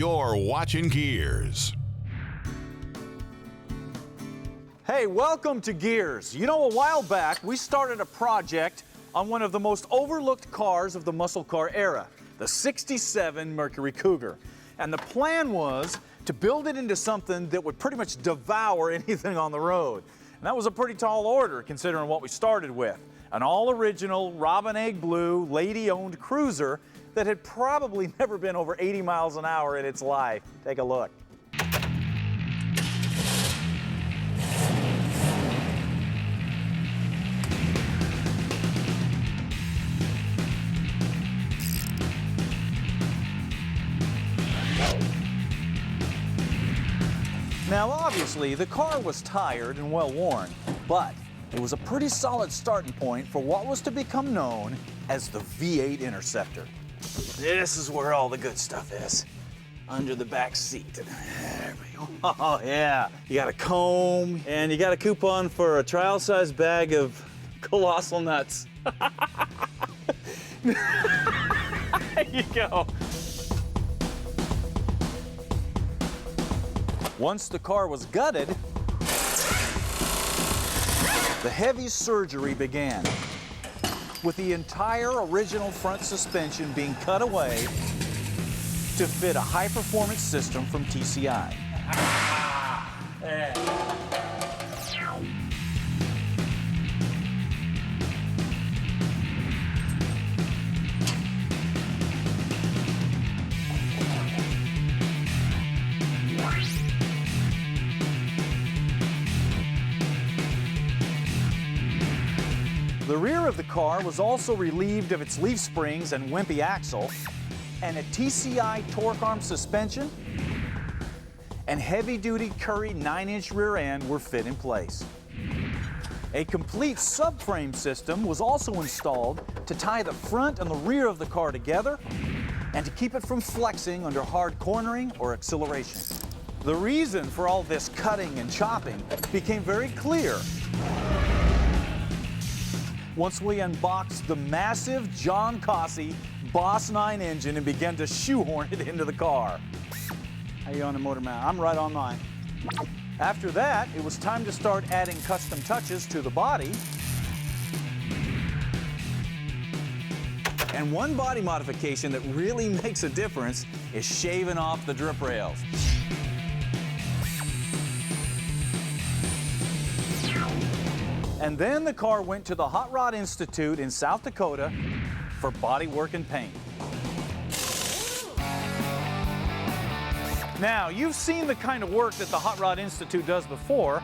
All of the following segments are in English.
You're watching Gearz. Hey, welcome to Gearz. You know, a while back, we started a project on one of the most overlooked cars of the muscle car era, the '67 Mercury Cougar. And the plan was to build it into something that would pretty much devour anything on the road. And that was a pretty tall order, considering what we started with. An all-original robin egg blue, lady-owned cruiser that had probably never been over 80 miles an hour in its life. Take a look. Now, obviously, the car was tired and well worn, but it was a pretty solid starting point for what was to become known as the V8 Interceptor. This is where all the good stuff is, under the back seat. There we go. Oh, yeah. You got a comb, and you got a coupon for a trial-size bag of colossal nuts. There you go. Once the car was gutted, the heavy surgery began, with the entire original front suspension being cut away to fit a high-performance system from TCI. The rear of the car was also relieved of its leaf springs and wimpy axle, and a TCI torque arm suspension and heavy-duty Curry 9-inch rear end were fit in place. A complete subframe system was also installed to tie the front and the rear of the car together and to keep it from flexing under hard cornering or acceleration. The reason for all this cutting and chopping became very clear once we unboxed the massive John Cossey Boss 9 engine and began to shoehorn it into the car. How you on the motor mount? I'm right on mine. After that, it was time to start adding custom touches to the body. And one body modification that really makes a difference is shaving off the drip rails. And then the car went to the Hot Rod Institute in South Dakota for body work and paint. Now, you've seen the kind of work that the Hot Rod Institute does before,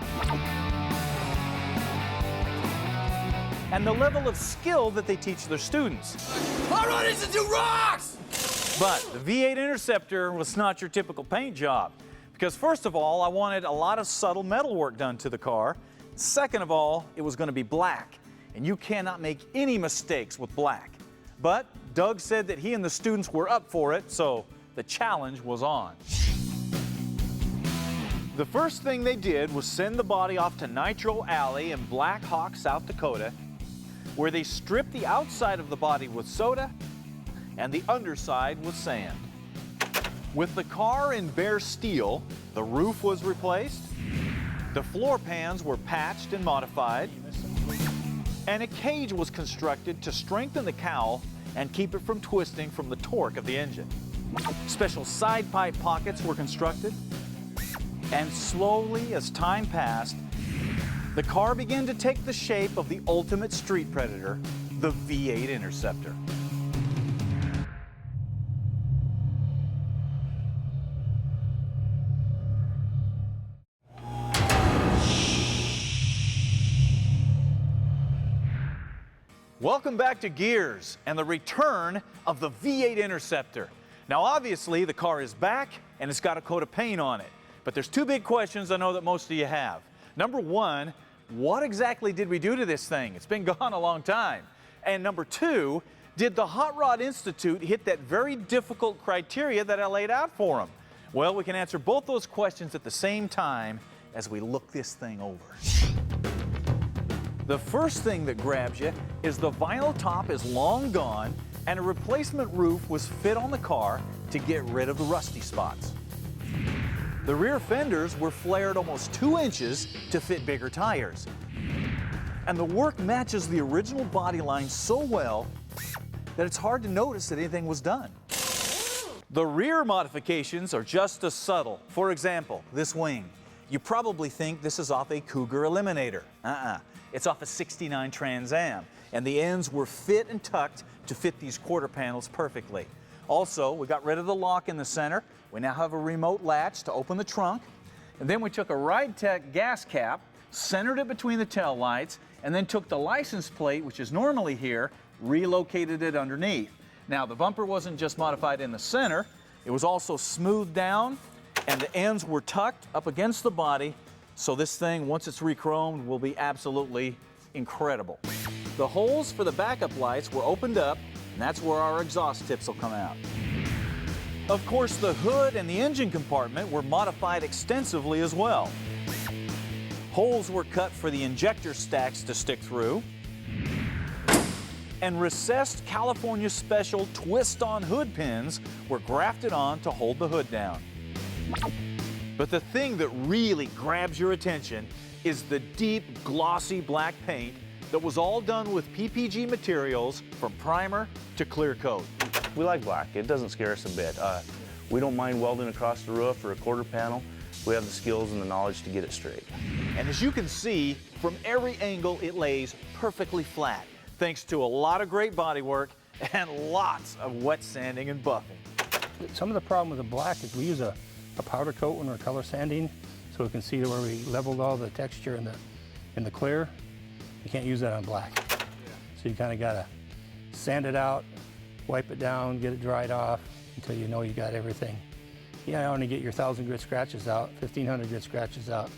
and the level of skill that they teach their students. Hot Rod Institute rocks! But the V8 Interceptor was not your typical paint job, because first of all, I wanted a lot of subtle metal work done to the car. Second of all, it was going to be black, and you cannot make any mistakes with black. But Doug said that he and the students were up for it, so the challenge was on. The first thing they did was send the body off to Nitro Alley in Black Hawk, South Dakota, where they stripped the outside of the body with soda and the underside with sand. With the car in bare steel, the roof was replaced, the floor pans were patched and modified, and a cage was constructed to strengthen the cowl and keep it from twisting from the torque of the engine. Special side pipe pockets were constructed, and slowly, as time passed, the car began to take the shape of the ultimate street predator, the V8 Interceptor. Welcome back to Gearz and the return of the V8 Interceptor. Now, obviously, the car is back and it's got a coat of paint on it. But there's two big questions I know that most of you have. Number one, what exactly did we do to this thing? It's been gone a long time. And number two, did the Hot Rod Institute hit that very difficult criteria that I laid out for them? Well, we can answer both those questions at the same time as we look this thing over. The first thing that grabs you is the vinyl top is long gone and a replacement roof was fit on the car to get rid of the rusty spots. The rear fenders were flared almost 2 inches to fit bigger tires. And the work matches the original body line so well that it's hard to notice that anything was done. The rear modifications are just as subtle. For example, this wing. You probably think this is off a Cougar Eliminator. It's off a '69 Trans Am, and the ends were fit and tucked to fit these quarter panels perfectly. Also, we got rid of the lock in the center. We now have a remote latch to open the trunk. And then we took a Ride Tech gas cap, centered it between the tail lights, and then took the license plate, which is normally here, relocated it underneath. Now, the bumper wasn't just modified in the center, it was also smoothed down, and the ends were tucked up against the body, so this thing, once it's re-chromed, will be absolutely incredible. The holes for the backup lights were opened up, and that's where our exhaust tips will come out. Of course, the hood and the engine compartment were modified extensively as well. Holes were cut for the injector stacks to stick through, and recessed California Special twist-on hood pins were grafted on to hold the hood down. But the thing that really grabs your attention is the deep, glossy black paint that was all done with PPG materials from primer to clear coat. We like black. It doesn't scare us a bit. We don't mind welding across the roof or a quarter panel. We have the skills and the knowledge to get it straight. And as you can see, from every angle it lays perfectly flat, thanks to a lot of great body work and lots of wet sanding and buffing. Some of the problem with the black is we use a powder coat when we're color sanding, so we can see where we leveled all the texture in the clear. You can't use that on black. So you kind of got to sand it out, wipe it down, get it dried off until you know you got everything. You only get your 1,000 grit scratches out, 1,500 grit scratches out,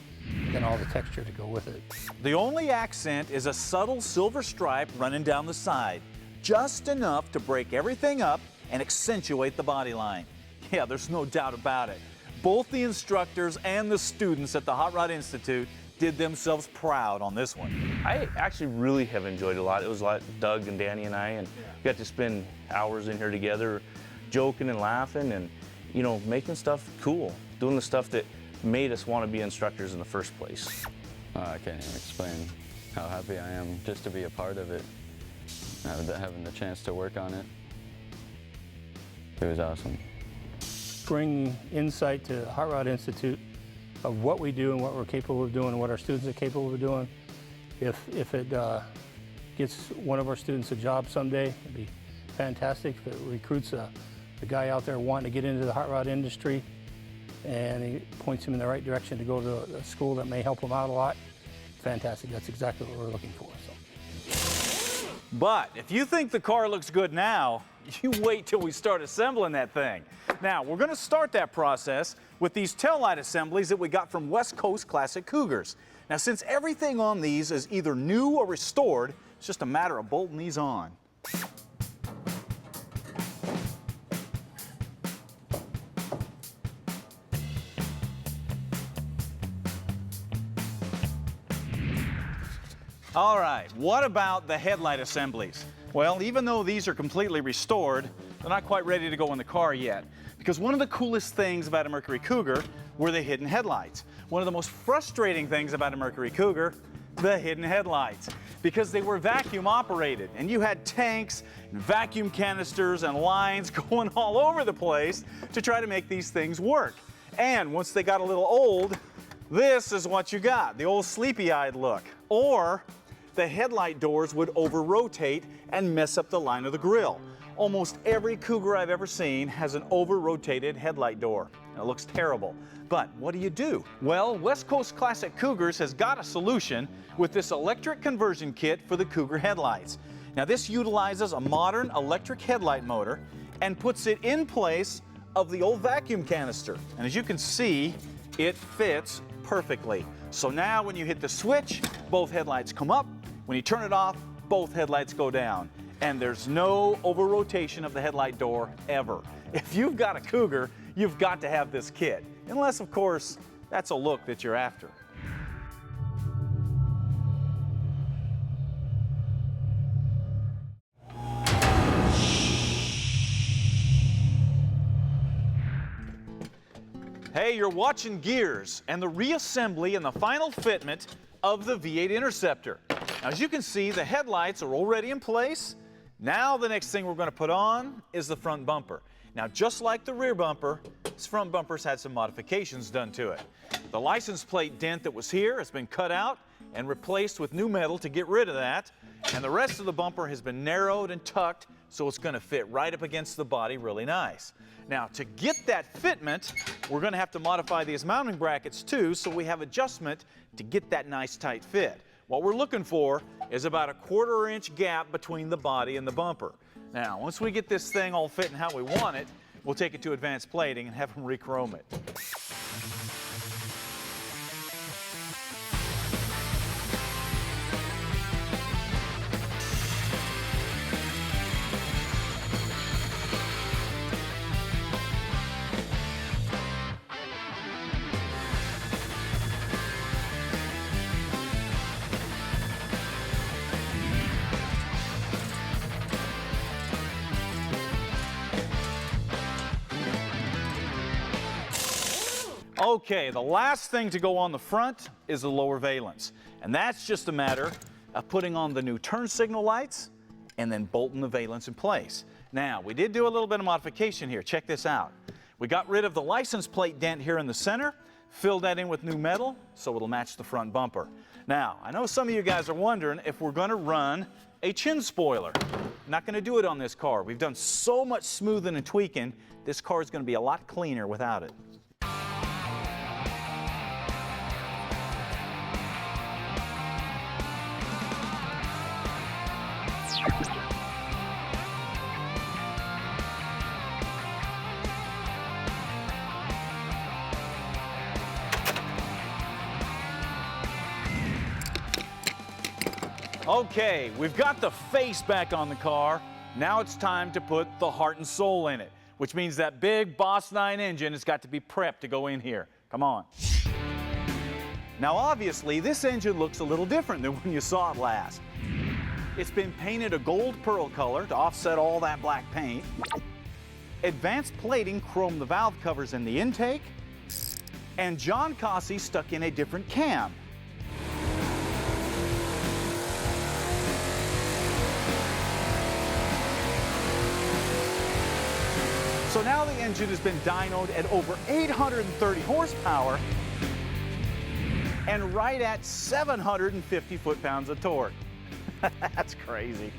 then all the texture to go with it. The only accent is a subtle silver stripe running down the side, just enough to break everything up and accentuate the body line. Yeah, there's no doubt about it. Both the instructors and the students at the Hot Rod Institute did themselves proud on this one. I actually really have enjoyed it a lot. It was like Doug and Danny and I, and we got to spend hours in here together, joking and laughing and, you know, making stuff cool, doing the stuff that made us want to be instructors in the first place. I can't even explain how happy I am just to be a part of it, having the chance to work on it. It was awesome. Bring insight to the Hot Rod Institute of what we do and what we're capable of doing and what our students are capable of doing. If it gets one of our students a job someday, it'd be fantastic. If it recruits a guy out there wanting to get into the hot rod industry and he points him in the right direction to go to a school that may help him out a lot, fantastic. That's exactly what we're looking for. So. But if you think the car looks good now, you wait till we start assembling that thing. Now, we're going to start that process with these taillight assemblies that we got from West Coast Classic Cougars. Now, since everything on these is either new or restored, it's just a matter of bolting these on. All right, what about the headlight assemblies? Well, even though these are completely restored, they're not quite ready to go in the car yet. Because one of the coolest things about a Mercury Cougar were the hidden headlights. One of the most frustrating things about a Mercury Cougar, the hidden headlights. Because they were vacuum operated, and you had tanks and vacuum canisters and lines going all over the place to try to make these things work. And once they got a little old, this is what you got, the old sleepy-eyed look. Or the headlight doors would over-rotate and mess up the line of the grille. Almost every Cougar I've ever seen has an over-rotated headlight door. And it looks terrible. But what do you do? Well, West Coast Classic Cougars has got a solution with this electric conversion kit for the Cougar headlights. Now, this utilizes a modern electric headlight motor and puts it in place of the old vacuum canister. And as you can see, it fits perfectly. So now when you hit the switch, both headlights come up. When you turn it off, both headlights go down. And there's no over-rotation of the headlight door ever. If you've got a Cougar, you've got to have this kit. Unless, of course, that's a look that you're after. Hey, you're watching Gearz and the reassembly and the final fitment of the V8 Interceptor. Now, as you can see, the headlights are already in place. Now the next thing we're going to put on is the front bumper. Now, just like the rear bumper, this front bumper's had some modifications done to it. The license plate dent that was here has been cut out and replaced with new metal to get rid of that. And the rest of the bumper has been narrowed and tucked so it's going to fit right up against the body really nice. Now, to get that fitment, we're going to have to modify these mounting brackets too, so we have adjustment to get that nice tight fit. What we're looking for is about a 1/4 inch gap between the body and the bumper. Now, once we get this thing all fitting how we want it, we'll take it to advanced plating and have them rechrome it. Okay, the last thing to go on the front is the lower valence. And that's just a matter of putting on the new turn signal lights and then bolting the valence in place. Now, we did do a little bit of modification here. Check this out. We got rid of the license plate dent here in the center, filled that in with new metal so it'll match the front bumper. Now, I know some of you guys are wondering if we're going to run a chin spoiler. Not going to do it on this car. We've done so much smoothing and tweaking, this car is going to be a lot cleaner without it. Okay, we've got the face back on the car. Now it's time to put the heart and soul in it, which means that big Boss 9 engine has got to be prepped to go in here. Come on. Now, obviously, this engine looks a little different than when you saw it last. It's been painted a gold pearl color to offset all that black paint. Advanced plating chromed the valve covers in the intake. And John Cossey stuck in a different cam. So now the engine has been dynoed at over 830 horsepower and right at 750 foot-pounds of torque. That's crazy.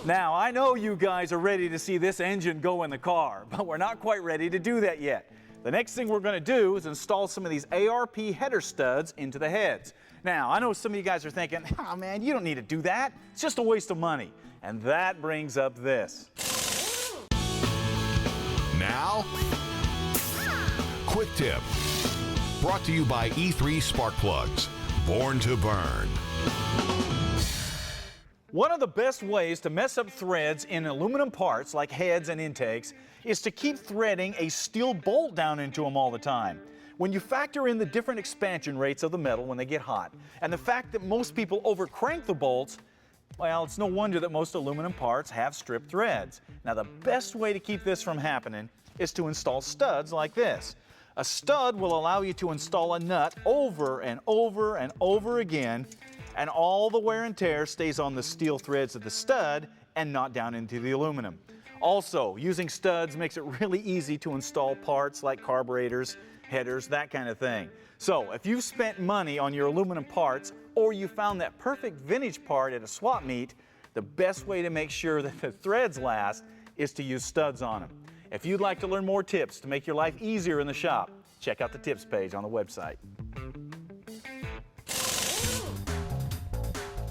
Now, I know you guys are ready to see this engine go in the car, but we're not quite ready to do that yet. The next thing we're going to do is install some of these ARP header studs into the heads. Now, I know some of you guys are thinking, oh man, you don't need to do that. It's just a waste of money. And that brings up this. Now, quick tip. Brought to you by E3 Spark Plugs. Born to burn. One of the best ways to mess up threads in aluminum parts like heads and intakes is to keep threading a steel bolt down into them all the time. When you factor in the different expansion rates of the metal when they get hot, and the fact that most people overcrank the bolts, well, it's no wonder that most aluminum parts have stripped threads. Now, the best way to keep this from happening is to install studs like this. A stud will allow you to install a nut over and over and over again, and all the wear and tear stays on the steel threads of the stud and not down into the aluminum. Also, using studs makes it really easy to install parts like carburetors, headers, that kind of thing. So, if you've spent money on your aluminum parts, or you found that perfect vintage part at a swap meet, the best way to make sure that the threads last is to use studs on them. If you'd like to learn more tips to make your life easier in the shop, check out the tips page on the website.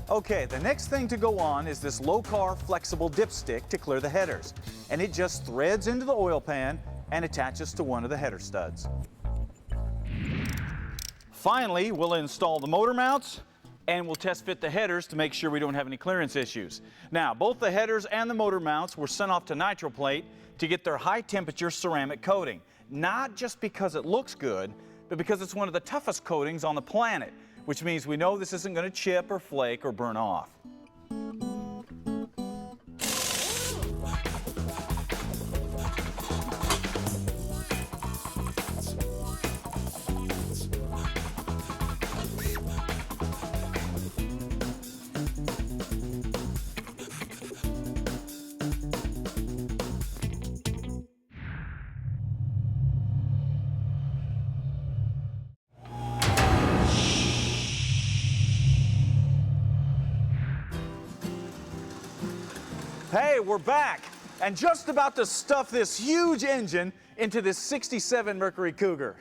Okay, the next thing to go on is this low-car flexible dipstick to clear the headers. And it just threads into the oil pan and attaches to one of the header studs. Finally, we'll install the motor mounts and we'll test fit the headers to make sure we don't have any clearance issues. Now, both the headers and the motor mounts were sent off to NitroPlate to get their high-temperature ceramic coating. Not just because it looks good, but because it's one of the toughest coatings on the planet, which means we know this isn't going to chip or flake or burn off. Hey, we're back, and just about to stuff this huge engine into this 67 Mercury Cougar.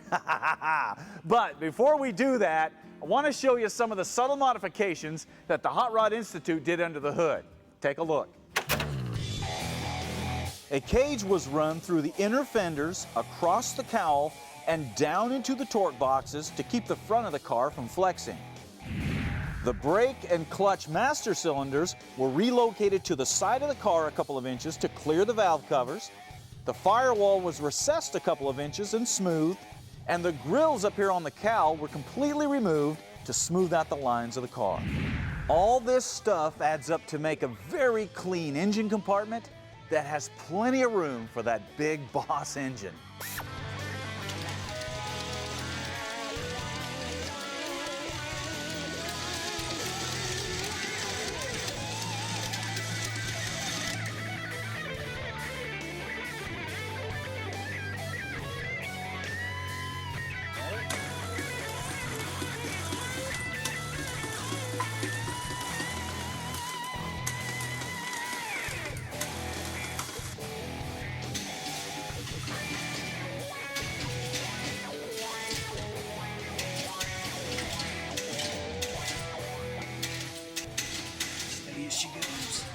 But before we do that, I want to show you some of the subtle modifications that the Hot Rod Institute did under the hood. Take a look. A cage was run through the inner fenders, across the cowl, and down into the torque boxes to keep the front of the car from flexing. The brake and clutch master cylinders were relocated to the side of the car a couple of inches to clear the valve covers. The firewall was recessed a couple of inches and smoothed, and the grills up here on the cowl were completely removed to smooth out the lines of the car. All this stuff adds up to make a very clean engine compartment that has plenty of room for that big boss engine. Here she goes.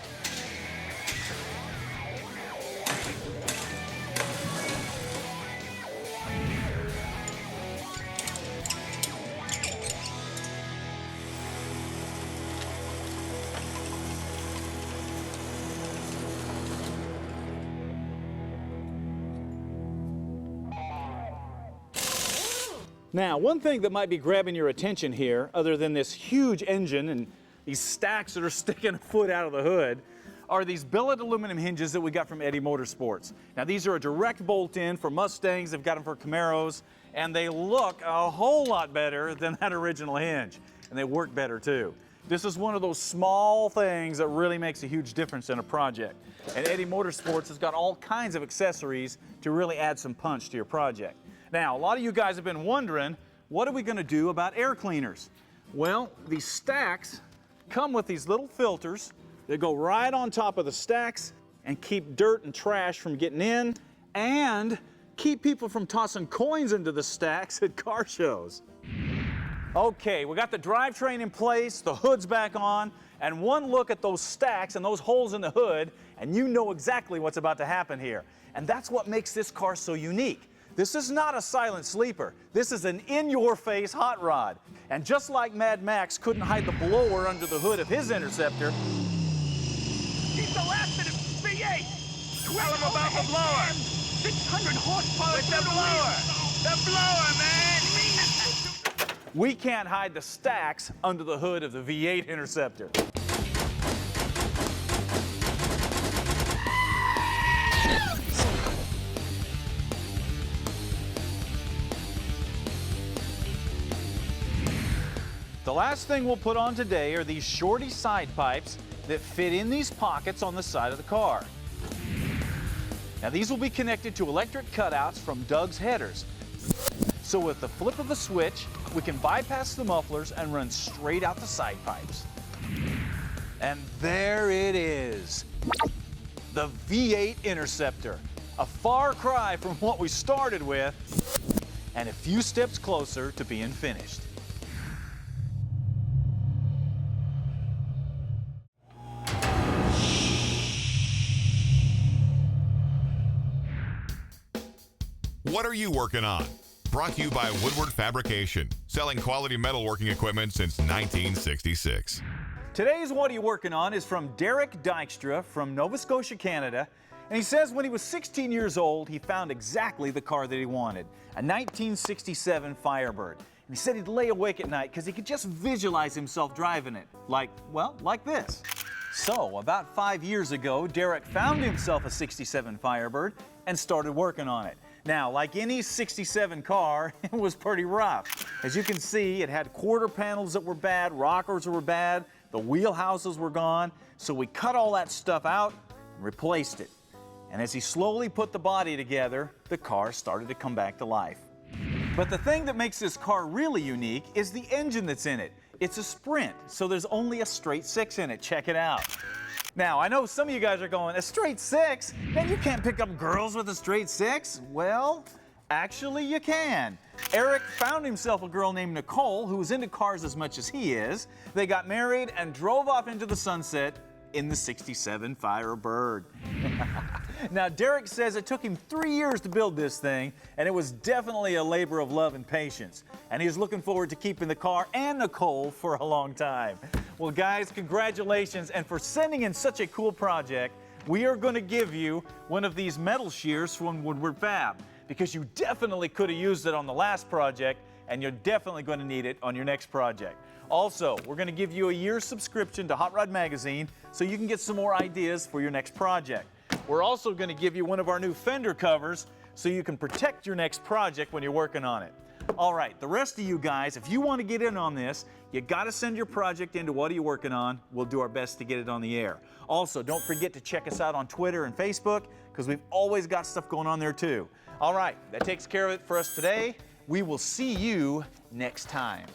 Now, one thing that might be grabbing your attention here, other than this huge engine and these stacks that are sticking a foot out of the hood, are these billet aluminum hinges that we got from Eddie Motorsports. Now, these are a direct bolt-in for Mustangs, they've got them for Camaros, and they look a whole lot better than that original hinge, and they work better too. This is one of those small things that really makes a huge difference in a project. And Eddie Motorsports has got all kinds of accessories to really add some punch to your project. Now, a lot of you guys have been wondering, what are we going to do about air cleaners? Well, these stacks come with these little filters that go right on top of the stacks and keep dirt and trash from getting in and keep people from tossing coins into the stacks at car shows. Okay, we got the drivetrain in place, the hood's back on, and one look at those stacks and those holes in the hood, and you know exactly what's about to happen here. And that's what makes this car so unique. This is not a silent sleeper. This is an in-your-face hot rod. And just like Mad Max couldn't hide the blower under the hood of his Interceptor, He's the last of the V8. Tell him about the blower. 600 horsepower with the blower. The blower, man. we can't hide the stacks under the hood of the V8 Interceptor. The last thing we'll put on today are these shorty side pipes that fit in these pockets on the side of the car. Now these will be connected to electric cutouts from Doug's headers. So with the flip of a switch, we can bypass the mufflers and run straight out the side pipes. And there it is, the V8 Interceptor. A far cry from what we started with, and a few steps closer to being finished. What are you working on? Brought to you by Woodward Fabrication, selling quality metalworking equipment since 1966. Today's What Are You Working On is from Derek Dykstra from Nova Scotia, Canada. And he says when he was 16 years old, he found exactly the car that he wanted, a 1967 Firebird. And he said he'd lay awake at night because he could just visualize himself driving it, like this. So, about 5 years ago, Derek found himself a 67 Firebird and started working on it. Now, like any 67 car, it was pretty rough. As you can see, it had quarter panels that were bad, rockers were bad, the wheelhouses were gone, so we cut all that stuff out and replaced it. And as he slowly put the body together, the car started to come back to life. But the thing that makes this car really unique is the engine that's in it. It's a Sprint, so there's only a straight 6 in it. Check it out. Now, I know some of you guys are going, a straight 6? Man, you can't pick up girls with a straight 6. Well, actually you can. Eric found himself a girl named Nicole who was into cars as much as he is. They got married and drove off into the sunset in the 67 Firebird. Now, Derek says it took him 3 years to build this thing, and it was definitely a labor of love and patience. And he's looking forward to keeping the car and Nicole for a long time. Well, guys, congratulations. And for sending in such a cool project, we are going to give you one of these metal shears from Woodward Fab, because you definitely could have used it on the last project, and you're definitely going to need it on your next project. Also, we're going to give you a year's subscription to Hot Rod Magazine so you can get some more ideas for your next project. We're also going to give you one of our new fender covers so you can protect your next project when you're working on it. All right, the rest of you guys, if you want to get in on this, you got to send your project into What Are You Working On? We'll do our best to get it on the air. Also, don't forget to check us out on Twitter and Facebook, because we've always got stuff going on there too. All right, that takes care of it for us today. We will see you next time.